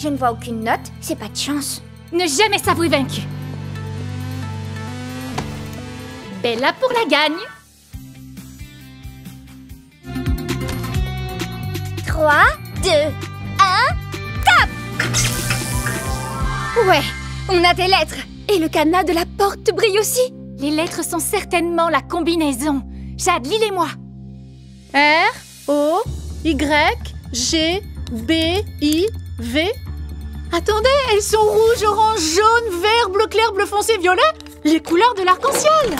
Je ne vois aucune note, c'est pas de chance. Ne jamais s'avouer vaincu. Bella pour la gagne. 3, 2, 1, top! Ouais, on a des lettres. Et le cadenas de la porte brille aussi. Les lettres sont certainement la combinaison. Jade, lis-les-moi. R, O, Y, G, B, I, V. Attendez, elles sont rouges, orange, jaune, vert, bleu clair, bleu foncé, violet. Les couleurs de l'arc-en-ciel.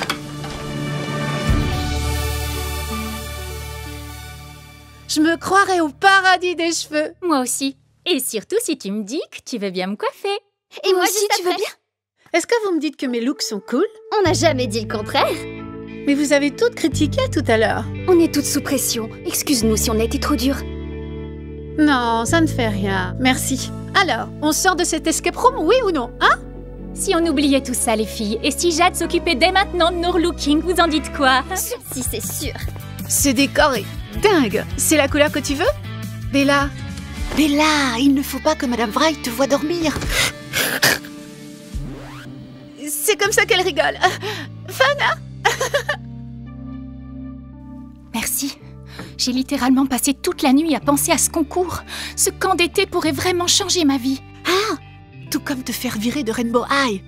Je me croirais au paradis des cheveux. Moi aussi. Et surtout si tu me dis que tu veux bien me coiffer. Et moi aussi, tu veux bien? Est-ce que vous me dites que mes looks sont cool? On n'a jamais dit le contraire. Mais vous avez toutes critiqué tout à l'heure. On est toutes sous pression. Excuse-nous si on a été trop durs. Non, ça ne fait rien. Merci. Alors, on sort de cette escape room, oui ou non, hein? Si on oubliait tout ça, les filles, et si Jade s'occupait dès maintenant de nos relooking, vous en dites quoi? Si, c'est sûr. Ce décor est dingue. C'est la couleur que tu veux? Bella. Bella, il ne faut pas que Madame Wright te voie dormir. C'est comme ça qu'elle rigole. Fana. Merci. J'ai littéralement passé toute la nuit à penser à ce concours. Ce camp d'été pourrait vraiment changer ma vie. Ah, tout comme te faire virer de Rainbow High.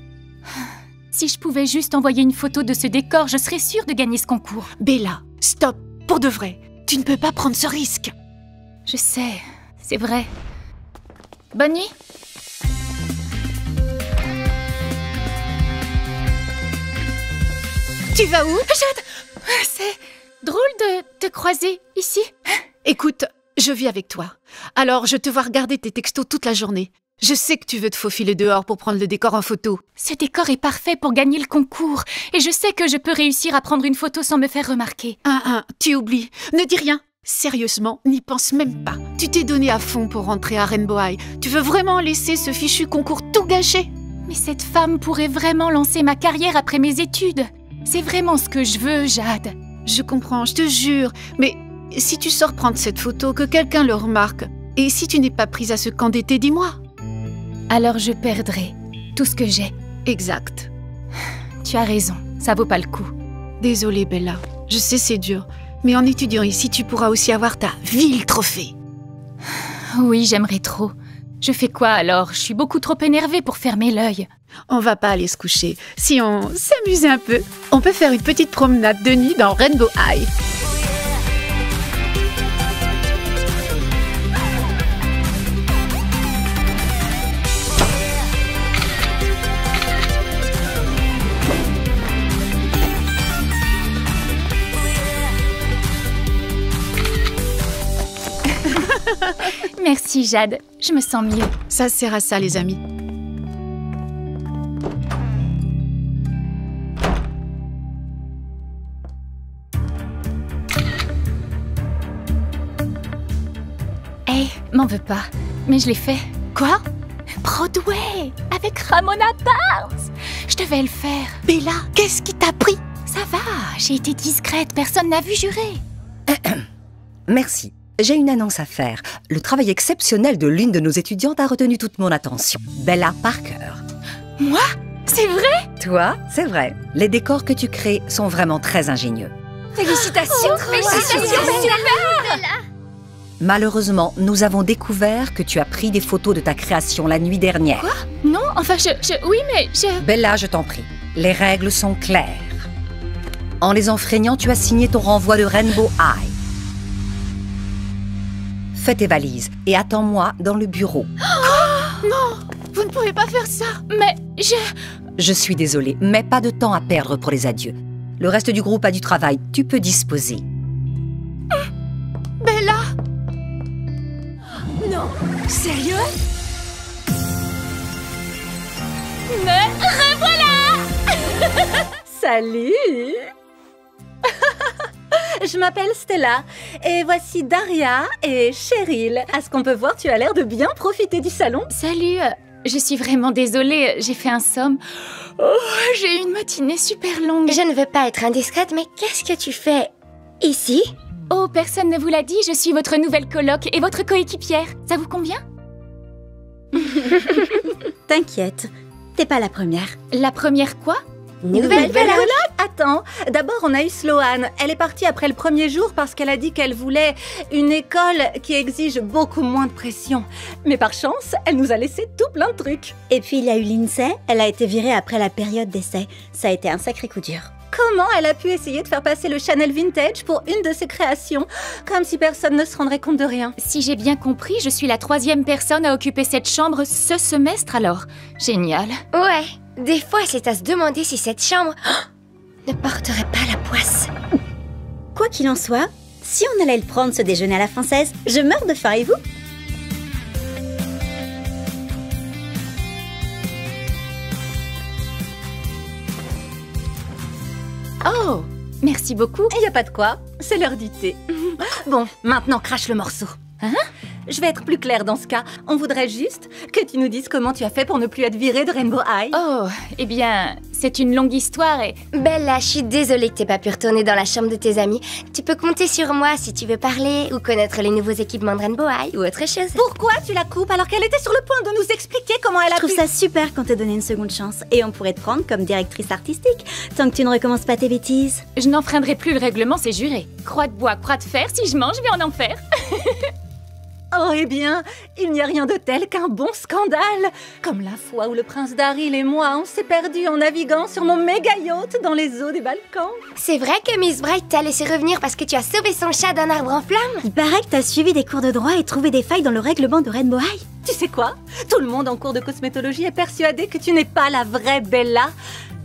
Si je pouvais juste envoyer une photo de ce décor, je serais sûre de gagner ce concours. Bella, stop, pour de vrai. Tu ne peux pas prendre ce risque. Je sais, c'est vrai. Bonne nuit. Tu vas où? Jade, c'est drôle de te croiser ici. Écoute, je vis avec toi. Alors, je te vois regarder tes textos toute la journée. Je sais que tu veux te faufiler dehors pour prendre le décor en photo. Ce décor est parfait pour gagner le concours. Et je sais que je peux réussir à prendre une photo sans me faire remarquer. Tu oublies. Ne dis rien. Sérieusement, n'y pense même pas. Tu t'es donné à fond pour rentrer à Rainbow High. Tu veux vraiment laisser ce fichu concours tout gâcher? Mais cette femme pourrait vraiment lancer ma carrière après mes études. C'est vraiment ce que je veux, Jade. Je comprends, je te jure. Mais si tu sors prendre cette photo, que quelqu'un le remarque. Et si tu n'es pas prise à ce camp d'été, dis-moi. Alors je perdrai tout ce que j'ai. Exact. Tu as raison, ça vaut pas le coup. Désolée, Bella. Je sais, c'est dur. Mais en étudiant ici, tu pourras aussi avoir ta ville trophée. Oui, j'aimerais trop. Je fais quoi alors? Je suis beaucoup trop énervée pour fermer l'œil. On va pas aller se coucher. Si on s'amusait un peu, on peut faire une petite promenade de nuit dans Rainbow High. Merci Jade, je me sens mieux. Ça sert à ça, les amis. Hey, m'en veux pas, mais je l'ai fait. Quoi? Broadway, avec Ramona Barnes. Je devais le faire. Bella, qu'est-ce qui t'a pris? Ça va, j'ai été discrète, personne n'a vu jurer. Merci. J'ai une annonce à faire. Le travail exceptionnel de l'une de nos étudiantes a retenu toute mon attention. Bella Parker. Moi? C'est vrai? Toi, c'est vrai. Les décors que tu crées sont vraiment très ingénieux. Félicitations! Félicitations! Malheureusement, nous avons découvert que tu as pris des photos de ta création la nuit dernière. Quoi? Non, enfin oui, mais Bella, je t'en prie. Les règles sont claires. En les enfreignant, tu as signé ton renvoi de Rainbow High. Fais tes valises et attends-moi dans le bureau. Non, vous ne pouvez pas faire ça. Mais Je suis désolée, mais pas de temps à perdre pour les adieux. Le reste du groupe a du travail, tu peux disposer. Bella! Non, sérieux? me revoilà. Salut. Je m'appelle Stella et voici Daria et Cheryl. À ce qu'on peut voir, tu as l'air de bien profiter du salon. Salut, je suis vraiment désolée, j'ai fait un somme. Oh, j'ai eu une matinée super longue. Je ne veux pas être indiscrète, mais qu'est-ce que tu fais ici? Oh, personne ne vous l'a dit, je suis votre nouvelle coloc et votre coéquipière. Ça vous convient? T'inquiète, t'es pas la première. La première quoi? Nouvelle Bella. Attends, d'abord on a eu Sloane. Elle est partie après le premier jour parce qu'elle a dit qu'elle voulait une école qui exige beaucoup moins de pression. Mais par chance, elle nous a laissé tout plein de trucs. Et puis il y a eu Lindsay, elle a été virée après la période d'essai. Ça a été un sacré coup dur. Comment elle a pu essayer de faire passer le Chanel Vintage pour une de ses créations? Comme si personne ne se rendrait compte de rien. Si j'ai bien compris, je suis la 3e personne à occuper cette chambre ce semestre alors. Génial. Ouais, des fois c'est à se demander si cette chambre ne porterait pas la poisse. Quoi qu'il en soit, si on allait le prendre ce déjeuner à la française, je meurs de faim et vous? Oh, merci beaucoup. Il n'y a pas de quoi, c'est l'heure du thé. Bon, maintenant crache le morceau. Hein? Je vais être plus claire dans ce cas. On voudrait juste que tu nous dises comment tu as fait pour ne plus être virée de Rainbow High. Oh, eh bien, c'est une longue histoire et... Bella, je suis désolée que t'aies pas pu retourner dans la chambre de tes amis. Tu peux compter sur moi si tu veux parler ou connaître les nouveaux équipements de Rainbow High ou autre chose. Pourquoi tu la coupes alors qu'elle était sur le point de nous expliquer comment elle a pu... Je trouve ça super qu'on t'ait donné une seconde chance. Et on pourrait te prendre comme directrice artistique, tant que tu ne recommences pas tes bêtises. Je n'enfreindrai plus le règlement, c'est juré. Croix de bois, croix de fer, si je mange, je vais en enfer. Oh, eh bien, il n'y a rien de tel qu'un bon scandale. Comme la fois où le prince Daryl et moi, on s'est perdus en naviguant sur mon méga yacht dans les eaux des Balkans. C'est vrai que Miss Bright t'a laissé revenir parce que tu as sauvé son chat d'un arbre en flammes? Il paraît que t'as suivi des cours de droit et trouvé des failles dans le règlement de Rainbow High. Tu sais quoi? Tout le monde en cours de cosmétologie est persuadé que tu n'es pas la vraie Bella,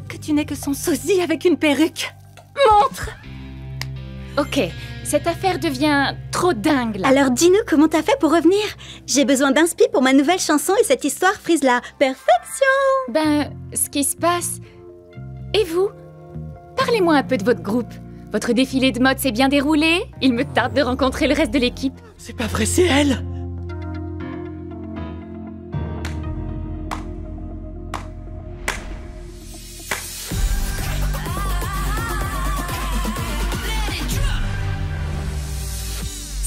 que tu n'es que son sosie avec une perruque. Montre! Ok, cette affaire devient trop dingue là. Alors dis-nous comment t'as fait pour revenir. J'ai besoin d'inspi pour ma nouvelle chanson et cette histoire frise la perfection. Ben, ce qui se passe... Et vous? Parlez-moi un peu de votre groupe. Votre défilé de mode s'est bien déroulé? Il me tarde de rencontrer le reste de l'équipe. C'est pas vrai, c'est elle!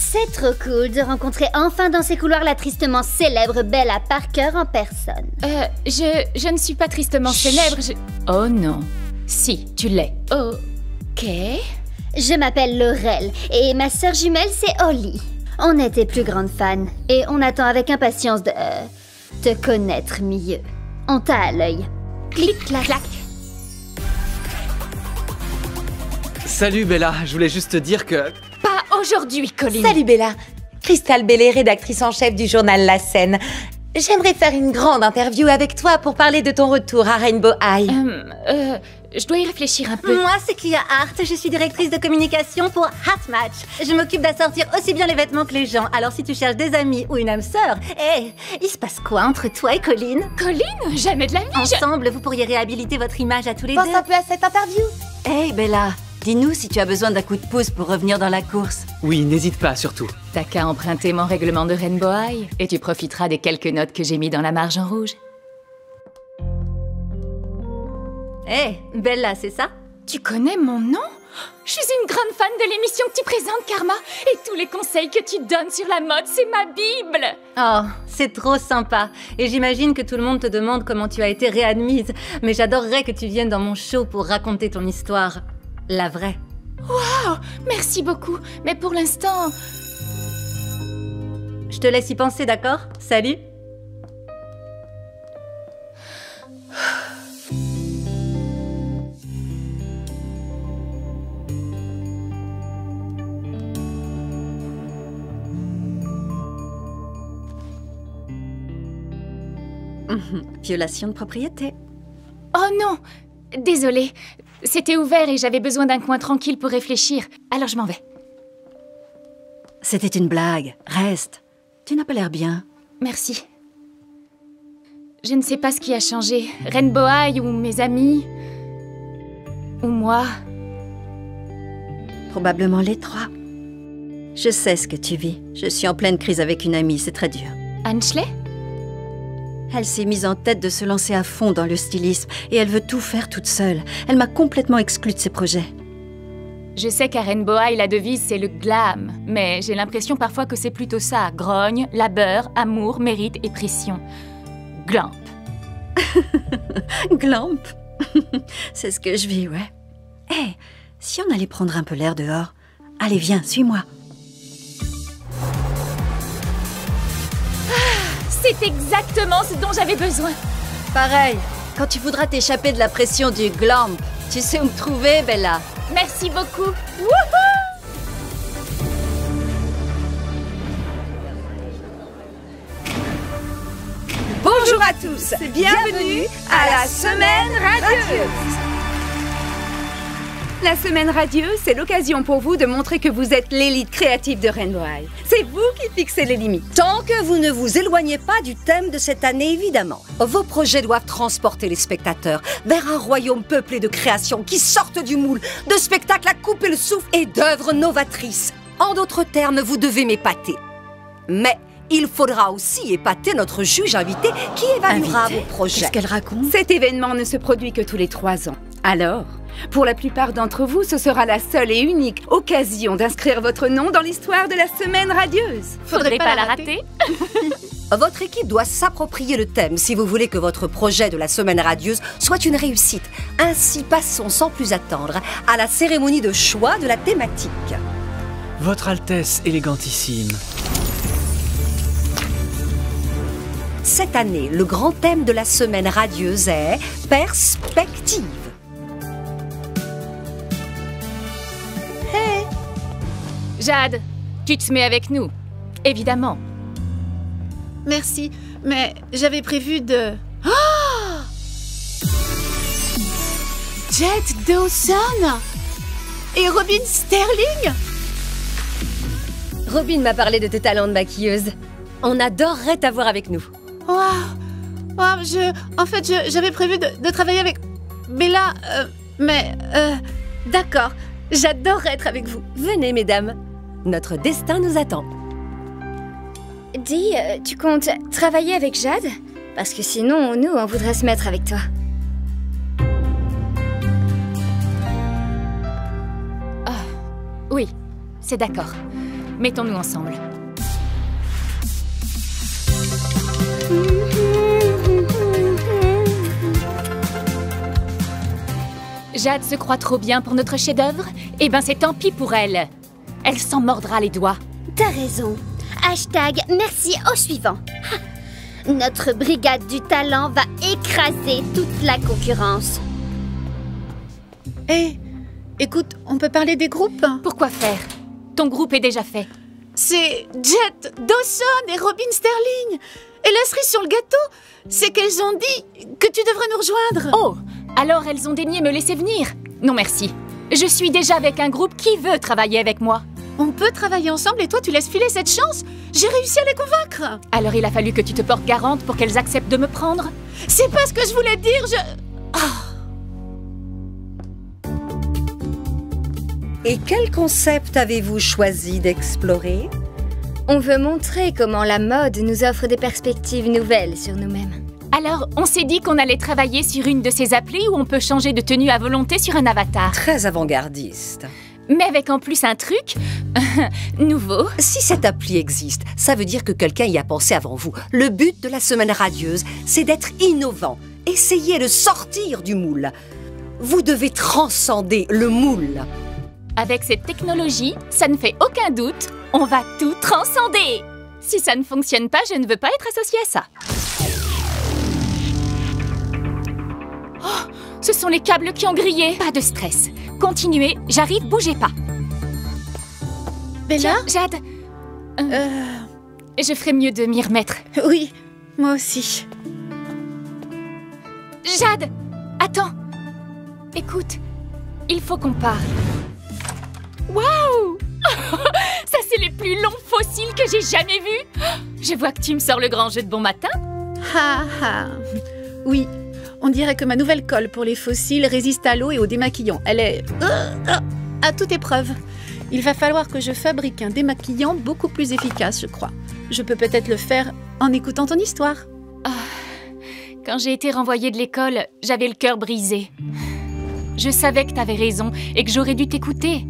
C'est trop cool de rencontrer enfin dans ces couloirs la tristement célèbre Bella Parker en personne. Je ne suis pas tristement célèbre, Oh non. Si, tu l'es. Ok. Je m'appelle Laurel et ma sœur jumelle c'est Holly. On est tes plus grandes fans et on attend avec impatience de... te connaître mieux. On t'a à l'œil. Clic, clac, clac. Salut Bella, je voulais juste te dire que... Pas aujourd'hui, Colin. Salut Bella, Crystal Bellé, rédactrice en chef du journal La Scène. J'aimerais faire une grande interview avec toi pour parler de ton retour à Rainbow High. Je dois y réfléchir un peu. Moi, c'est Clea Hart, je suis directrice de communication pour Heart Match. Je m'occupe d'assortir aussi bien les vêtements que les gens. Alors si tu cherches des amis ou une âme sœur, il se passe quoi entre toi et Colin? Colin? Jamais de la vie. Ensemble, vous pourriez réhabiliter votre image à tous les deux. Pense un peu à cette interview. Hey Bella, dis-nous si tu as besoin d'un coup de pouce pour revenir dans la course. Oui, n'hésite pas, surtout. T'as qu'à emprunter mon règlement de Rainbow High et tu profiteras des quelques notes que j'ai mis dans la marge en rouge. Bella, c'est ça? Tu connais mon nom? Je suis une grande fan de l'émission que tu présentes, Karma. Et tous les conseils que tu donnes sur la mode, c'est ma bible. Oh, c'est trop sympa. Et j'imagine que tout le monde te demande comment tu as été réadmise. Mais j'adorerais que tu viennes dans mon show pour raconter ton histoire. La vraie. Waouh! Merci beaucoup. Mais pour l'instant... Je te laisse y penser, d'accord? Salut! Violation de propriété. Oh non! Désolée. C'était ouvert et j'avais besoin d'un coin tranquille pour réfléchir. Alors je m'en vais. C'était une blague. Reste. Tu n'as pas l'air bien. Merci. Je ne sais pas ce qui a changé. Rainbow High ou mes amis. Ou moi. Probablement les trois. Je sais ce que tu vis. Je suis en pleine crise avec une amie, c'est très dur. Ansley? Elle s'est mise en tête de se lancer à fond dans le stylisme et elle veut tout faire toute seule. Elle m'a complètement exclue de ses projets. Je sais qu'à Rainbow High, la devise, c'est le glam. Mais j'ai l'impression parfois que c'est plutôt ça. Grogne, labeur, amour, mérite et pression. Glamp. Glamp. C'est ce que je vis, ouais. Hé, si on allait prendre un peu l'air dehors? Allez, viens, suis-moi. C'est exactement ce dont j'avais besoin. Pareil, quand tu voudras t'échapper de la pression du glamp, tu sais où me trouver, Bella. Merci beaucoup. Bonjour à tous, bienvenue à la Semaine Radieuse. La Semaine Radieuse, c'est l'occasion pour vous de montrer que vous êtes l'élite créative de Rainbow High. C'est vous qui fixez les limites. Tant que vous ne vous éloignez pas du thème de cette année, évidemment. Vos projets doivent transporter les spectateurs vers un royaume peuplé de créations qui sortent du moule, de spectacles à couper le souffle et d'œuvres novatrices. En d'autres termes, vous devez m'épater. Mais il faudra aussi épater notre juge invité qui évaluera vos projets. Qu'est-ce qu'elle raconte? Cet événement ne se produit que tous les 3 ans. Alors, pour la plupart d'entre vous, ce sera la seule et unique occasion d'inscrire votre nom dans l'histoire de la Semaine Radieuse. Faudrait pas la rater. Votre équipe doit s'approprier le thème si vous voulez que votre projet de la Semaine Radieuse soit une réussite. Ainsi, passons sans plus attendre à la cérémonie de choix de la thématique. Votre Altesse élégantissime. Cette année, le grand thème de la Semaine Radieuse est « Perspective ». Jade, tu te mets avec nous. Évidemment. Merci, mais j'avais prévu de... Oh, Jet Dawson et Robin Sterling. Robin m'a parlé de tes talents de maquilleuse. On adorerait t'avoir avec nous. Waouh, j'avais prévu de travailler avec Bella, d'accord, j'adorerais être avec vous. Venez, mesdames. Notre destin nous attend. Dis, tu comptes travailler avec Jade? Parce que sinon, nous, on voudrait se mettre avec toi. Oui, c'est d'accord. Mettons-nous ensemble. Jade se croit trop bien pour notre chef-d'œuvre? Eh ben, c'est tant pis pour elle. Elle s'en mordra les doigts. T'as raison. Hashtag merci au suivant. Ha. Notre brigade du talent va écraser toute la concurrence. Hé, écoute, on peut parler des groupes? Pourquoi faire? Ton groupe est déjà fait. C'est Jet Dawson et Robin Sterling. Et la cerise sur le gâteau, c'est qu'elles ont dit que tu devrais nous rejoindre. Oh, alors elles ont daigné me laisser venir? Non merci. Je suis déjà avec un groupe qui veut travailler avec moi. On peut travailler ensemble et toi tu laisses filer cette chance? J'ai réussi à les convaincre. Alors il a fallu que tu te portes garante pour qu'elles acceptent de me prendre? C'est pas ce que je voulais dire, Et quel concept avez-vous choisi d'explorer? On veut montrer comment la mode nous offre des perspectives nouvelles sur nous-mêmes. Alors, on s'est dit qu'on allait travailler sur une de ces applis où on peut changer de tenue à volonté sur un avatar. Très avant-gardiste. Mais avec en plus un truc nouveau. Si cette appli existe, ça veut dire que quelqu'un y a pensé avant vous. Le but de la Semaine Radieuse, c'est d'être innovant. Essayez de sortir du moule. Vous devez transcender le moule. Avec cette technologie, ça ne fait aucun doute, on va tout transcender. Si ça ne fonctionne pas, je ne veux pas être associée à ça. Oh, ce sont les câbles qui ont grillé. Pas de stress. Continuez, j'arrive, bougez pas. Bella? Jade, je ferais mieux de m'y remettre. Oui, moi aussi. Jade, attends. Écoute, il faut qu'on parle. Waouh! Ça, c'est les plus longs fossiles que j'ai jamais vus. Je vois que tu me sors le grand jeu de bon matin. Ha ha. Oui, on dirait que ma nouvelle colle pour les fossiles résiste à l'eau et au démaquillant. Elle est à toute épreuve. Il va falloir que je fabrique un démaquillant beaucoup plus efficace, je crois. Je peux peut-être le faire en écoutant ton histoire. Quand j'ai été renvoyée de l'école, j'avais le cœur brisé. Je savais que t'avais raison et que j'aurais dû t'écouter.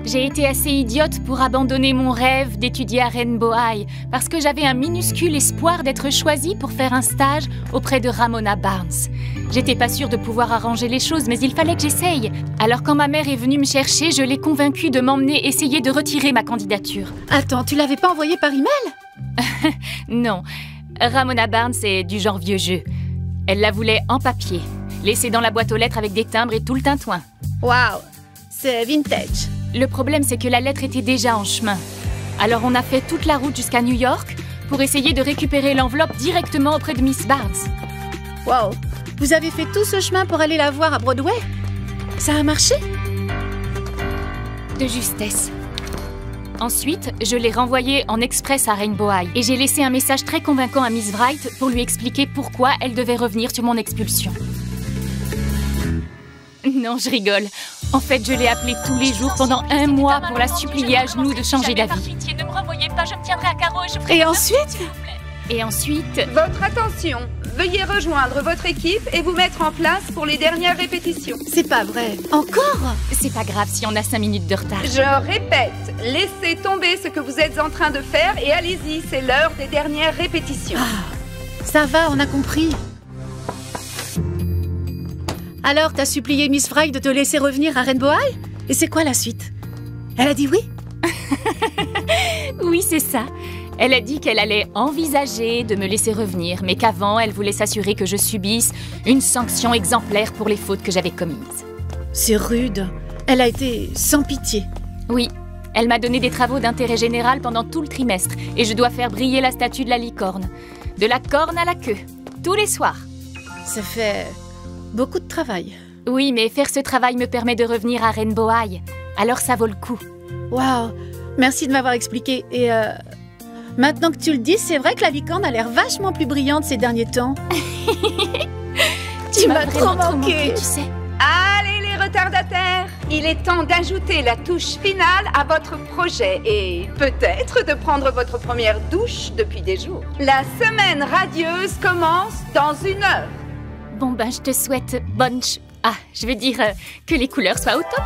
J'ai été assez idiote pour abandonner mon rêve d'étudier à Rainbow High parce que j'avais un minuscule espoir d'être choisie pour faire un stage auprès de Ramona Barnes. J'étais pas sûre de pouvoir arranger les choses, mais il fallait que j'essaye. Alors quand ma mère est venue me chercher, je l'ai convaincue de m'emmener essayer de retirer ma candidature. Attends, tu l'avais pas envoyée par email? Non, Ramona Barnes est du genre vieux jeu. Elle la voulait en papier, laissée dans la boîte aux lettres avec des timbres et tout le tintouin. Waouh, c'est vintage. Le problème, c'est que la lettre était déjà en chemin. Alors on a fait toute la route jusqu'à New York pour essayer de récupérer l'enveloppe directement auprès de Miss Barnes. Waouh, vous avez fait tout ce chemin pour aller la voir à Broadway? Ça a marché? De justesse. Ensuite, je l'ai renvoyée en express à Rainbow High et j'ai laissé un message très convaincant à Miss Wright pour lui expliquer pourquoi elle devait revenir sur mon expulsion. Non, je rigole. En fait, je l'ai appelée tous les jours pendant un mois pour la supplier à genoux de changer d'avis. Ne me renvoyez pas, je me tiendrai à carreau et je ferai... Et ensuite? Et ensuite... Votre attention, veuillez rejoindre votre équipe et vous mettre en place pour les dernières répétitions. C'est pas vrai. Encore? C'est pas grave si on a 5 minutes de retard. Je répète, laissez tomber ce que vous êtes en train de faire et allez-y, c'est l'heure des dernières répétitions. Ça va, on a compris. Alors, t'as supplié Miss Wright de te laisser revenir à Rainbow High? Et c'est quoi la suite? Elle a dit oui? Oui, c'est ça. Elle a dit qu'elle allait envisager de me laisser revenir, mais qu'avant, elle voulait s'assurer que je subisse une sanction exemplaire pour les fautes que j'avais commises. C'est rude. Elle a été sans pitié. Oui, elle m'a donné des travaux d'intérêt général pendant tout le trimestre et je dois faire briller la statue de la licorne. De la corne à la queue, tous les soirs. Ça fait beaucoup de travail. Oui, mais faire ce travail me permet de revenir à Rainbow High. Alors ça vaut le coup. Waouh, merci de m'avoir expliqué. Et maintenant que tu le dis, c'est vrai que la licorne a l'air vachement plus brillante ces derniers temps. Tu m'as trop manqué, tu sais. Allez les retardataires, il est temps d'ajouter la touche finale à votre projet et peut-être de prendre votre première douche depuis des jours. La semaine radieuse commence dans 1 heure. Bon ben, je te souhaite bonne... je veux dire que les couleurs soient au top.